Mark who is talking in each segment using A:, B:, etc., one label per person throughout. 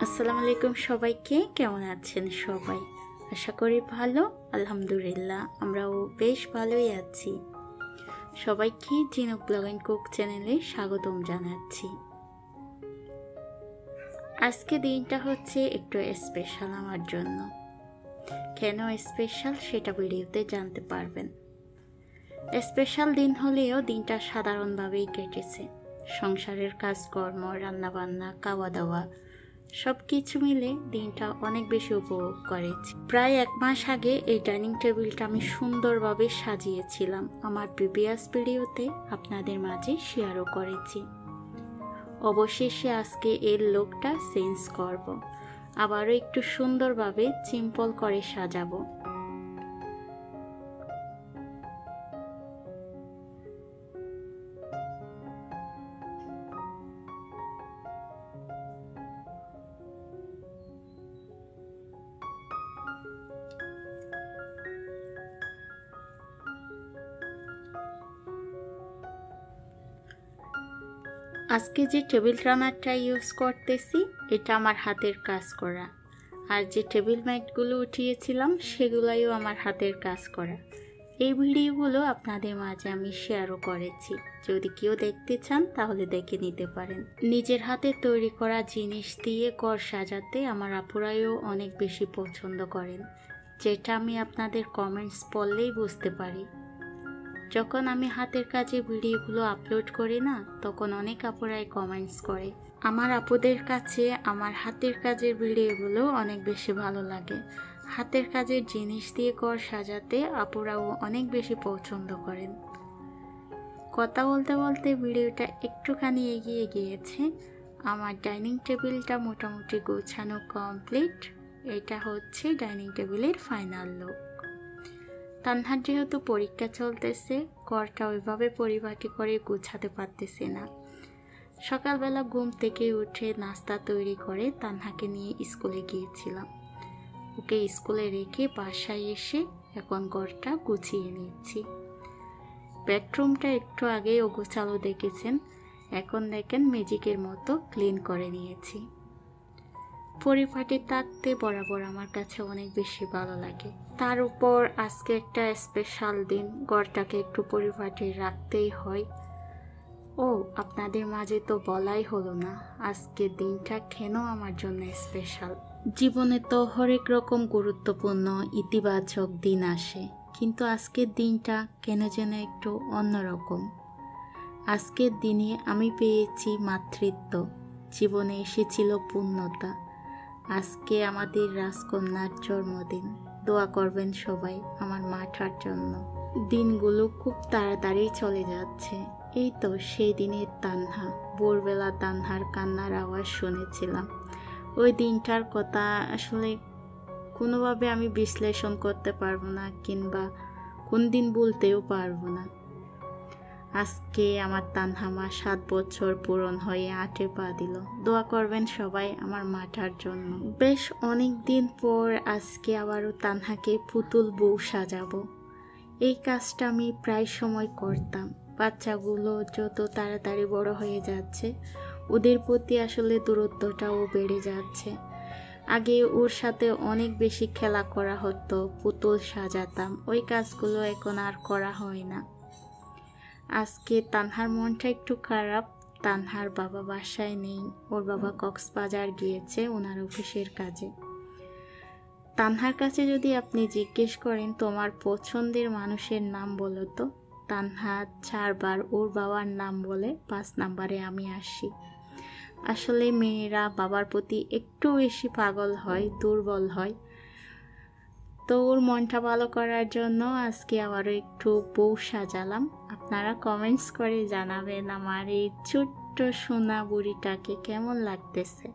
A: আসসালামু আলাইকুম সবাইকে। কেমন আছেন সবাই? আশা করি ভালো। আলহামদুলিল্লাহ আমরাও বেশ ভালোই আছি। সবাইকে জিনুক ব্লগ এন্ড কুক চ্যানেলে স্বাগতম জানাচ্ছি। আজকে দিনটা হচ্ছে একটু স্পেশাল আমার জন্য। কেন স্পেশাল সেটা ভিডিওতে জানতে পারবেন। স্পেশাল দিন হলেও দিনটা সাধারণভাবেই কেটেছে। সংসারের কাজকর্ম, রান্নাবান্না, খাওয়া দাওয়া সবকিছু মিলে দিনটা অনেক বেশি উপভোগ করেছি। প্রায় 1 মাস আগে এই ডাইনিং টেবিলটা আমি সুন্দরভাবে সাজিয়েছিলাম। আমার প্রিভিয়াস ভিডিওতে আপনাদের মাঝে শেয়ারও করেছি। অবশেষে আজকে এর লুকটা চেঞ্জ করব। আবারও একটু সুন্দরভাবে সিম্পল করে সাজাবো। আজকে যে টেবিল রানারটা ইউজ করতেছি এটা আমার হাতের কাজ করা, আর যে টেবিল ম্যাটগুলো উঠিয়েছিলাম সেগুলোও আমার হাতের কাজ করা। এই ভিডিওগুলো আপনাদের মাঝে আমি শেয়ারও করেছি। যদি কেউ দেখতে চান তাহলে দেখে নিতে পারেন। নিজের হাতে তৈরি করা জিনিস দিয়ে ঘর সাজাতে আমার আপুরাও অনেক বেশি পছন্দ করেন, যেটা আমি আপনাদের কমেন্টস পড়লেই বুঝতে পারি। যখন আমি হাতের কাজে ভিডিওগুলো আপলোড করি না, তখন অনেক আপুরাই কমেন্টস করে। আমার আপুদের কাছে আমার হাতের কাজের ভিডিওগুলো অনেক বেশি ভালো লাগে। হাতের কাজের জিনিস দিয়ে ঘর সাজাতে আপুরাও অনেক বেশি পছন্দ করেন। কথা বলতে বলতে ভিডিওটা একটুখানি এগিয়ে গিয়েছে। আমার ডাইনিং টেবিলটা মোটামুটি গোছানো কমপ্লিট। এটা হচ্ছে ডাইনিং টেবিলের ফাইনাল লুক। তানহার যেহেতু পরীক্ষা চলতেছে, ঘরটা ওইভাবে পরিপাটি করে গুছাতে পারতেছে না। সকালবেলা ঘুম থেকে উঠে নাস্তা তৈরি করে তানহাকে নিয়ে স্কুলে গিয়েছিলাম। ওকে স্কুলে রেখে বাসায় এসে এখন ঘরটা গুছিয়ে নিচ্ছি। বেডরুমটা একটু আগেই গোছালো দেখেছেন, এখন দেখেন ম্যাজিকের মতো ক্লিন করে নিয়েছি। পরিপাটি থাকতে বরাবর আমার কাছে অনেক বেশি ভালো লাগে। তার উপর আজকে একটা স্পেশাল দিন, ঘরটাকে একটু পরিপাটি রাখতেই হয়। ও আপনাদের মাঝে তো বলাই হলো না আজকের দিনটা কেন আমার জন্য স্পেশাল। জীবনে তো হরেক রকম গুরুত্বপূর্ণ ইতিবাচক দিন আসে, কিন্তু আজকের দিনটা কেন যেন একটু অন্যরকম। আজকের দিনে আমি পেয়েছি মাতৃত্ব, জীবনে এসেছিল পূর্ণতা। আজকে আমাদের রাজকন্যার জন্মদিন। দোয়া করবেন সবাই আমার মাটার জন্য। দিনগুলো খুব তাড়াতাড়ি চলে যাচ্ছে। এই তো সেই দিনের তানহা। ভোরবেলা তানহার কান্নার আওয়াজ শুনেছিলাম। ওই দিনটার কথা আসলে কোনোভাবে আমি বিশ্লেষণ করতে পারবো না, কিংবা কোন দিন বলতেও পারবো না। আজকে আমার তানহা মা 7 বছর পূরণ হয়ে 8-এ পা দিল। দোয়া করবেন সবাই আমার মাটার জন্য। বেশ অনেক দিন পর আজকে আবারও তানহাকে পুতুল বউ সাজাবো। এই কাজটা আমি প্রায় সময় করতাম। বাচ্চাগুলো যত তাড়াতাড়ি বড় হয়ে যাচ্ছে, ওদের প্রতি আসলে দূরত্বটাও বেড়ে যাচ্ছে। আগে ওর সাথে অনেক বেশি খেলা করা হতো, পুতুল সাজাতাম। ওই কাজগুলো এখন আর করা হয় না। আজকে তানহার মনটা একটু খারাপ। তানহার বাবা বাসায় নেই, ওর বাবা কক্সবাজার গিয়েছে ওনার অফিসের কাজে। তানহার কাছে যদি আপনি জিজ্ঞেস করেন তোমার পছন্দের মানুষের নাম বলো তো, তানহা 4 বার ওর বাবার নাম বলে 5 নাম্বারে আমি আসি। আসলে মেয়েরা বাবার প্রতি একটু বেশি পাগল হয়, দুর্বল হয়। তো ওর মনটা ভালো করার জন্য আজকে আবারও একটু বউ সাজালাম। আপনারা কমেন্টস করে জানাবেন আমার এই ছোট্ট সোনা বুড়িটাকে কেমন লাগতেছে।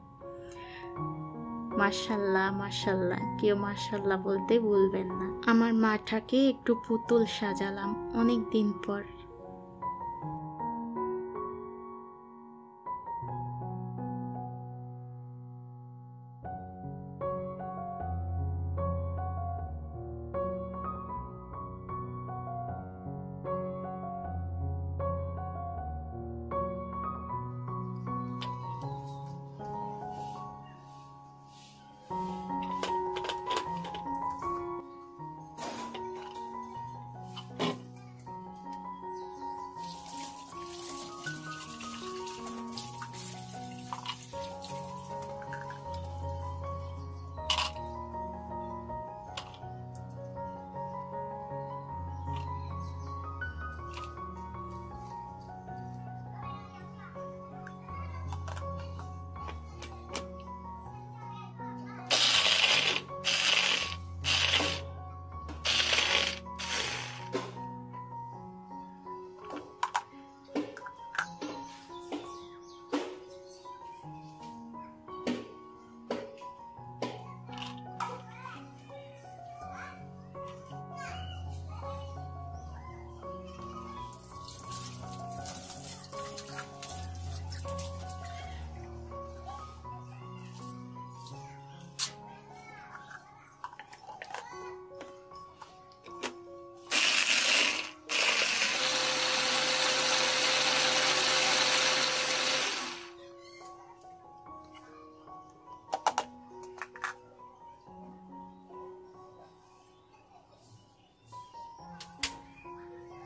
A: মাশাল্লাহ মাশাল্লাহ, কেউ মাশাল্লাহ বলতে ভুলবেন না। আমার মাটাকে একটু পুতুল সাজালাম অনেক দিন পর।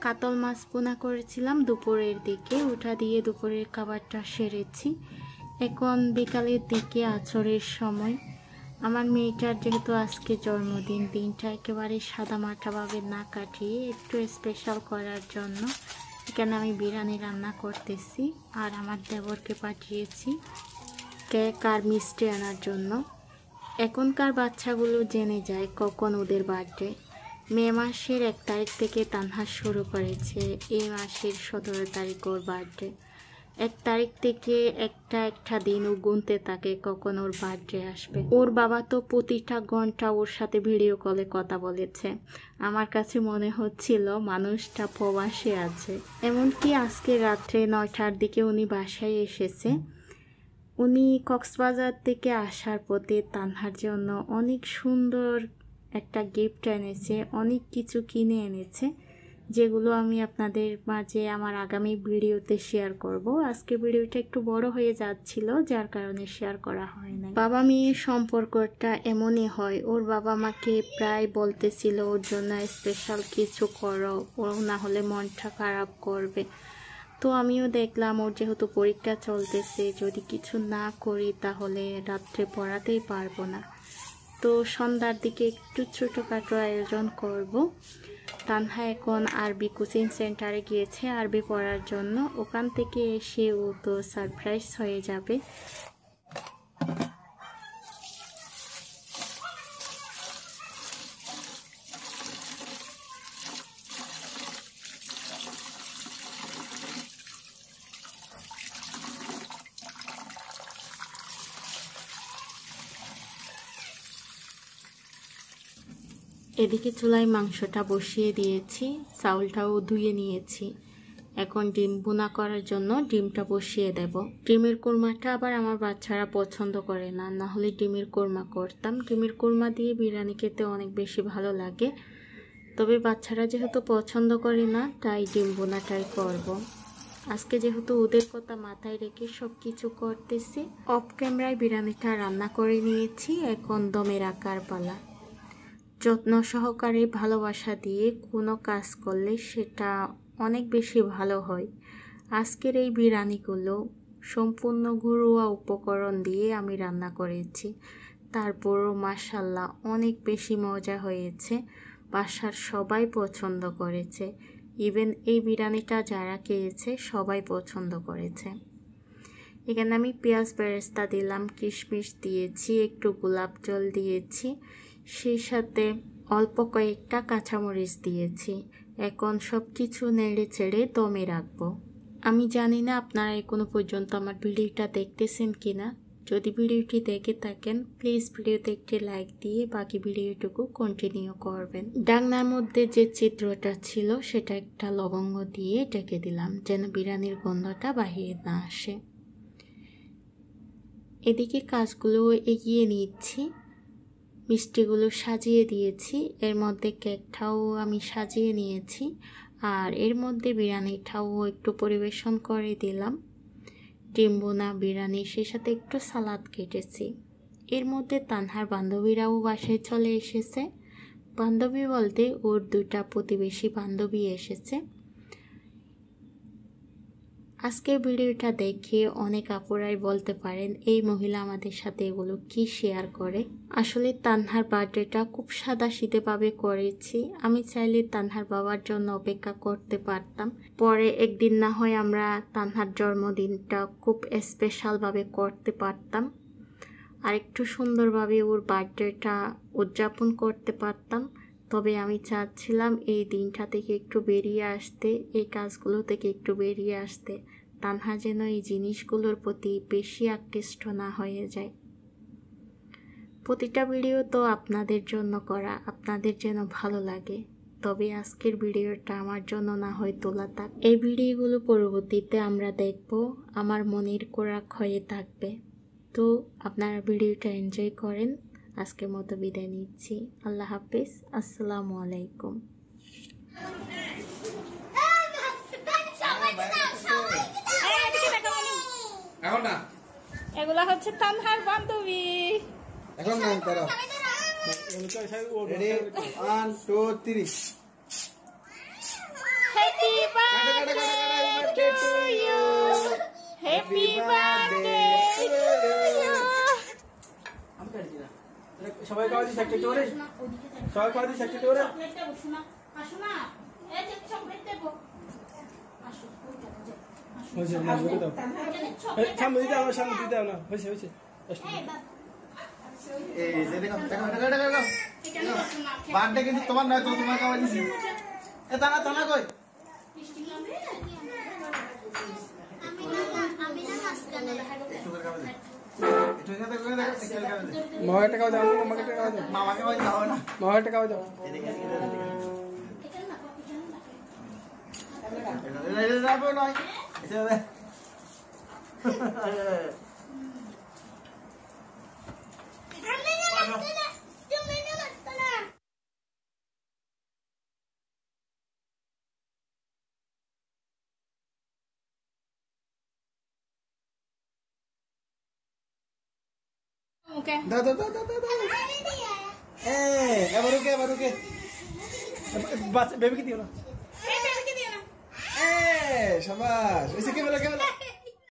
A: কাতল মাছ ভুনা করেছিলাম দুপুরের দিকে, ওটা দিয়ে দুপুরের খাবারটা সেরেছি। এখন বিকালের দিকে আছরের সময় আমার মেয়েটার যেহেতু আজকে জন্মদিন, দিনটা একেবারে সাদামাটাভাবে না কাটিয়ে একটু স্পেশাল করার জন্য এখানে আমি বিরিয়ানি রান্না করতেছি। আর আমার দেবরকে পাঠিয়েছি কেক আর মিষ্টি আনার জন্য। এখনকার বাচ্চাগুলো জেনে যায় কখন ওদের বার্থডে। মে মাসের 1 তারিখ থেকে তানহা শুরু করেছে, এই মাসের 17 তারিখ ওর বার্থডে। 1 তারিখ থেকে একটা দিন ও গুনতে থাকে কখন ওর বার্থডে আসবে। ওর বাবা তো প্রতিটা ঘন্টা ওর সাথে ভিডিও কলে কথা বলেছে। আমার কাছে মনে হচ্ছিল মানুষটা প্রবাসে আছে। এমনকি আজকে রাত্রে 9টার দিকে উনি বাসায় এসেছে। উনি কক্সবাজার থেকে আসার পথে তানহার জন্য অনেক সুন্দর একটা গিফট এনেছে, অনেক কিছু কিনে এনেছে, যেগুলো আমি আপনাদের মাঝে আমার আগামী ভিডিওতে শেয়ার করব। আজকে ভিডিওটা একটু বড় হয়ে যাচ্ছিল, যার কারণে শেয়ার করা হয় না। বাবা মেয়ের সম্পর্কটা এমনই হয়। ওর বাবা মাকে প্রায় বলতেছিল ওর জন্য স্পেশাল কিছু করো, ও না হলে মনটা খারাপ করবে। তো আমিও দেখলাম ওর যেহেতু পরীক্ষা চলতেছে, যদি কিছু না করি তাহলে রাত্রে পড়াতেই পারবো না। তো সন্ধ্যার দিকে একটু ছোটোখাটো আয়োজন করব। তানহা এখন আরবি কোচিং সেন্টারে গিয়েছে আরবি পড়ার জন্য। ওখান থেকে এসে ও তো সারপ্রাইজ হয়ে যাবে। এদিকে চুলায় মাংসটা বসিয়ে দিয়েছি, চাউলটাও ধুয়ে নিয়েছি। এখন ডিম ভুনা করার জন্য ডিমটা বসিয়ে দেব। ডিমের কোরমাটা আবার আমার বাচ্চারা পছন্দ করে না, না হলে ডিমের কোরমা করতাম। ডিমের কোরমা দিয়ে বিরিয়ানি খেতে অনেক বেশি ভালো লাগে, তবে বাচ্চারা যেহেতু পছন্দ করে না তাই ডিম ভুনাটাই করব। আজকে যেহেতু ওদের কথা মাথায় রেখে সব কিছু করতেছি। অফ ক্যামেরায় বিরিয়ানিটা রান্না করে নিয়েছি, এখন দমে রাখার পালা। যত্ন সহকারে ভালোবাসা দিয়ে কোনো কাজ করলে সেটা অনেক বেশি ভালো হয়। আজকের এই বিরিয়ানিগুলো সম্পূর্ণ ঘরোয়া উপকরণ দিয়ে আমি রান্না করেছি, তারপরও মাশাআল্লাহ অনেক বেশি মজা হয়েছে। বাসার সবাই পছন্দ করেছে, ইভেন এই বিরিয়ানিটা যারা খেয়েছে সবাই পছন্দ করেছে। এখানে আমি পেঁয়াজ বেরেস্তা দিলাম, কিশমিশ দিয়েছি, একটু গোলাপ জল দিয়েছি, সেই সাথে অল্প কয়েকটা কাঁচামরিচ দিয়েছি। এখন সব কিছু নেড়ে চেড়ে দমে রাখবো। আমি জানি না আপনারা এখনো পর্যন্ত আমার ভিডিওটা দেখতেছেন কিনা। যদি ভিডিওটি দেখে থাকেন প্লিজ ভিডিওতে একটি লাইক দিয়ে বাকি ভিডিওটুকু কন্টিনিউ করবেন। ডাকনার মধ্যে যে ছিদ্রটা ছিল সেটা একটা লবঙ্গ দিয়ে ঢেকে দিলাম, যেন বিরিয়ানির গন্ধটা বাহিরে না আসে। এদিকে কাজগুলো এগিয়ে নিচ্ছি, মিষ্টিগুলো সাজিয়ে দিয়েছি, এর মধ্যে কেকটাও আমি সাজিয়ে নিয়েছি, আর এর মধ্যে বিরিয়ানিটাও একটু পরিবেশন করে দিলাম। ডিম ভুনা বিরিয়ানি, সেই সাথে একটু সালাদ কেটেছি। এর মধ্যে তানহার বান্ধবীরাও বাসায় চলে এসেছে। বান্ধবী বলতে ওর 2টা প্রতিবেশী বান্ধবী এসেছে। আজকের ভিডিওটা দেখে অনেক আপুরাই বলতে পারেন এই মহিলা আমাদের সাথে এগুলো কি শেয়ার করে। আসলে তানহার বার্থডেটা খুব সাদাসিধেভাবে করেছি। আমি চাইলে তানহার বাবার জন্য অপেক্ষা করতে পারতাম, পরে একদিন না হয় আমরা তানহার জন্মদিনটা খুব স্পেশালভাবে করতে পারতাম, আর একটু সুন্দরভাবে ওর বার্থডেটা উদযাপন করতে পারতাম। তবে আমি চাচ্ছিলাম এই দিনটা থেকে একটু বেরিয়ে আসতে, এই কাজগুলো থেকে একটু বেরিয়ে আসতে। তানহা যেন এই জিনিসগুলোর প্রতি বেশি আকৃষ্ট না হয়ে যায়। প্রতিটা ভিডিও তো আপনাদের জন্য করা, আপনাদের যেন ভালো লাগে। তবে আজকের ভিডিওটা আমার জন্য না হয় তোলা থাক। এই ভিডিওগুলো পরবর্তীতে আমরা দেখব, আমার মনের কোরা ক্ষয়ে থাকবে। তো আপনারা ভিডিওটা এনজয় করেন। আজকের মতো বিদায় নিচ্ছি। আল্লাহ হাফিজ। আসসালামু আলাইকুম। এগুলা হচ্ছে তানহার বান্ধবী।
B: এখন না তারা ready 1 2 3
A: happy birthday to you, happy birthday to you.
B: সবাই খাওয়া দিস একটা করে, সবাই খাওয়া দিস একটা করে। হয়েছে না বলে দাও, সামনে দিতে দাও, সামনে দিতে দাও না। হয়েছে হয়েছে এই যে দেখো দেখো দেখো দেখো বার্থডে কিন্তু তোমার নয়, তো তোমার খাওয়া দিছি। এ তানা তানা কই মামাকে টাকা দাও, মামাকে টাকা দাও, মামাকে দাও না, মামাকে টাকা দাও। যাবো নয় দাও দাও দাও দাও দাও। এবার ওকে এবার ওকে বাচ্চা বেবিকে দিও না। শাবাশ। এসে কে বলে কে বলে